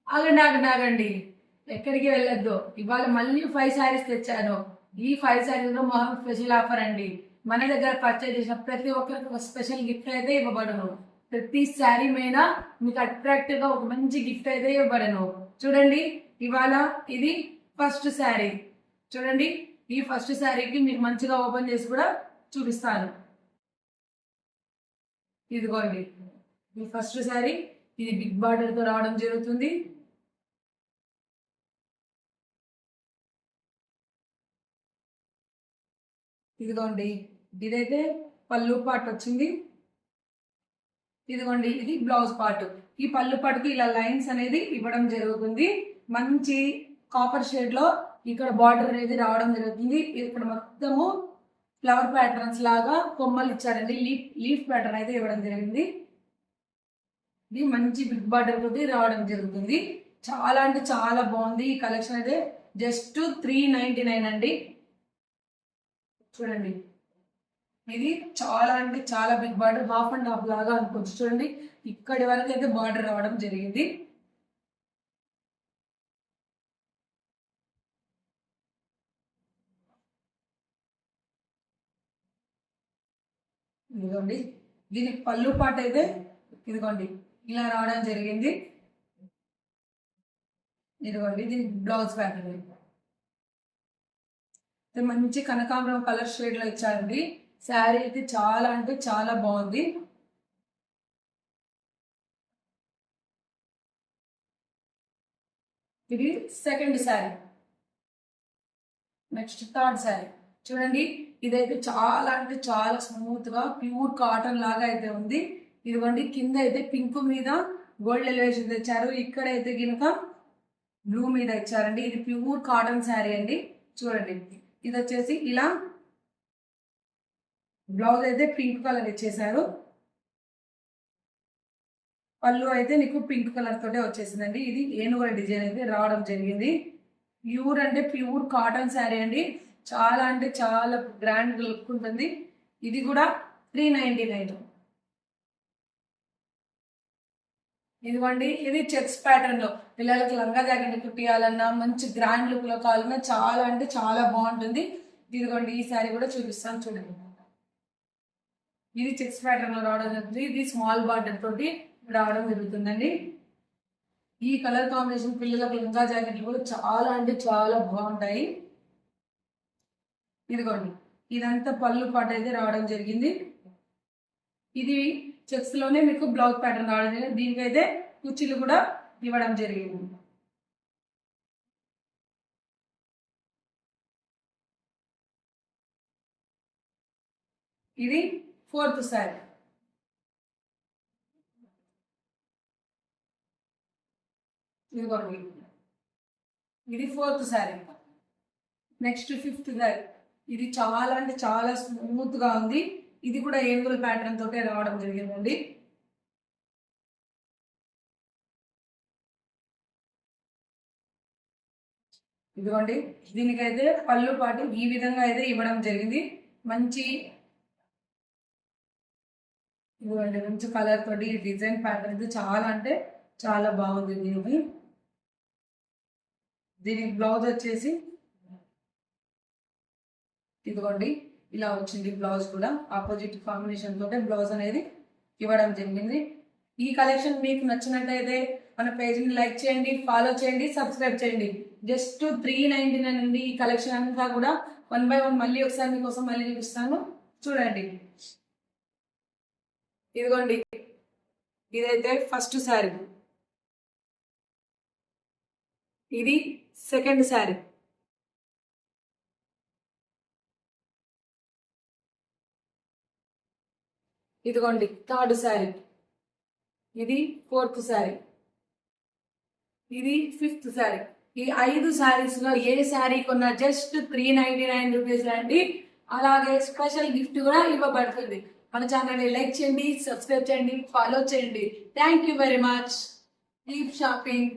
ఆగండి ఆగండి ఆగండి, ఎక్కడికి వెళ్ళొద్దు. ఇవాళ మళ్ళీ 5 శారీస్ తెచ్చాను. ఈ 5 శారీస్ లో మొహం స్పెషల్ ఆఫర్ అండి. మన దగ్గర పర్చేజ్ చేసిన ప్రతి ఒక్కరికి ఒక స్పెషల్ గిఫ్ట్ అయితే ఇవ్వబడను. ప్రతి శారీ మీద మీకు అట్రాక్టివ్ గా ఒక మంచి గిఫ్ట్ అయితే ఇవ్వబడను. చూడండి, ఇవాళ ఇది ఫస్ట్ శారీ. చూడండి, ఈ ఫస్ట్ శారీకి మీకు మంచిగా ఓపెన్ చేసి కూడా చూపిస్తాను. ఇదిగోండి, ఈ ఫస్ట్ శారీ. ఇది బిగ్ బార్డర్ తో రావడం జరుగుతుంది. ఇదిగోండి, ఇదైతే పళ్ళు పార్ట్ వచ్చింది. ఇదిగోండి, ఇది బ్లౌజ్ పార్ట్. ఈ పళ్ళు పాటుకి ఇలా లైన్స్ అనేది ఇవ్వడం జరుగుతుంది. మంచి కాపర్ షేడ్ లో ఇక్కడ బార్డర్ అనేది రావడం జరుగుతుంది. ఇక్కడ మొత్తము ఫ్లవర్ ప్యాటర్న్స్ లాగా కొమ్మలు ఇచ్చారండి. లీఫ్ ప్యాటర్న్ అయితే ఇవ్వడం జరిగింది. ఇది మంచి బిగ్ బార్డర్ తోటి రావడం జరుగుతుంది. చాలా అంటే చాలా బాగుంది. ఈ కలెక్షన్ అయితే జస్ట్ 399 అండి. చూడండి, ఇది చాలా అంటే చాలా big border, half and half లాగా అనుకోవచ్చు. చూడండి, ఇక్కడి వరకు అయితే బార్డర్ రావడం జరిగింది. ఇదిగోండి, దీనికి పళ్ళు పాట అయితే ఇదిగోండి ఇలా రావడం జరిగింది. ఇదిగోండి, దీనికి బ్లౌజ్ ప్యాటర్న్ మంచి కనకాంబరం కలర్ షేడ్ లో ఇచ్చారండి. శారీ అయితే చాలా అంటే చాలా బాగుంది. ఇది second sari. Next third sari. చూడండి, ఇదైతే చాలా అంటే చాలా స్మూత్ గా ప్యూర్ కాటన్ లాగా అయితే ఉంది. ఇదిగోండి, కింద అయితే పింక్ మీద గోల్డ్ ఎలివేషన్ తెచ్చారు. ఇక్కడైతే గినక బ్లూ మీద ఇచ్చారండి. ఇది ప్యూర్ కాటన్ శారీ అండి. చూడండి, ఇది వచ్చేసి ఇలా బ్లౌజ్ అయితే పింక్ కలర్ ఇచ్చేసారు. పళ్ళు అయితే నీకు పింక్ కలర్ తోటే వచ్చేసిందండి. ఇది ఏనుగుల డిజైన్ అయితే రావడం జరిగింది. ప్యూర్ అంటే ప్యూర్ కాటన్ శారీ అండి. చాలా అంటే చాలా గ్రాండ్ లుక్ ఉంటుంది. ఇది కూడా 399. ఇదిగోండి, ఇది చెక్స్ ప్యాటర్న్ లో పిల్లలకి లంగా జాకెట్ కుట్టియాలన్నా మంచి గ్రాండ్ లుక్ లో కావాలన్నా చాలా అంటే చాలా బాగుంటుంది. ఇదిగోండి, ఈ శారీ కూడా చూపిస్తాను. చూడండి, ఇది చెక్స్ ప్యాటర్న్ లో రావడం జరుగుతుంది. ఇది స్మాల్ బార్డర్ తోటి రావడం జరుగుతుందండి. ఈ కలర్ కాంబినేషన్ పిల్లలకు లంగా జాకెట్లు కూడా చాలా అంటే చాలా బాగుంటాయి. ఇదిగోండి, ఇదంతా పళ్ళు పాట అయితే రావడం జరిగింది. ఇది చెక్స్ లోనే మీకు బ్లౌజ్ ప్యాటర్న్ రావడం జరిగింది. దీనికైతే కుర్చీలు కూడా ఇవ్వడం జరిగింది. ఇది ఫోర్త్ శారీ. ఇదిగోండి, ఇది fourth sari. Next fifth sari. ఇది చాలా అంటే చాలా స్మూత్ గా ఉంది. ఇది కూడా ఏనుగుల ప్యాటర్న్ తోటే రావడం జరిగిందండి. ఇదిగోండి, దీనికైతే పళ్ళు పాటు ఈ విధంగా అయితే ఇవ్వడం జరిగింది. మంచి ఇదిగోండి, మంచి కలర్ తోటి డిజైన్ ప్యాటర్న్ అయితే చాలా అంటే చాలా బాగుంది. దీనికి బ్లౌజ్ వచ్చేసి ఇదిగోండి ఇలా వచ్చింది. బ్లౌజ్ కూడా ఆపోజిట్ కాంబినేషన్ తోటే బ్లౌజ్ అనేది ఇవ్వడం జరిగింది. ఈ కలెక్షన్ మీకు నచ్చినట్టయితే మన పేజ్ని లైక్ చేయండి, ఫాలో చేయండి, సబ్స్క్రైబ్ చేయండి. జస్ట్ 399 అండి. ఈ కలెక్షన్ అంతా కూడా 1 by 1 మళ్ళీ ఒకసారి మీకోసం మళ్ళీ చూపిస్తాను. చూడండి, ఇదిగోండి, ఇదైతే ఫస్ట్ శారీ. ఇది సెకండ్ శారీ. ఇదిగోండి థర్డ్ శారీ. ఇది ఫోర్త్ శారీ. ఇది ఫిఫ్త్ శారీ. ఈ 5 శారీస్ లో ఏ శారీ కొన్నా జస్ట్ 399 రూపీస్ అండి. అలాగే స్పెషల్ గిఫ్ట్ కూడా ఇవ్వబడుతుంది. మన ఛానల్ని లైక్ చేయండి, సబ్స్క్రైబ్ చేయండి, ఫాలో చేయండి. Thank you very much. Keep shopping.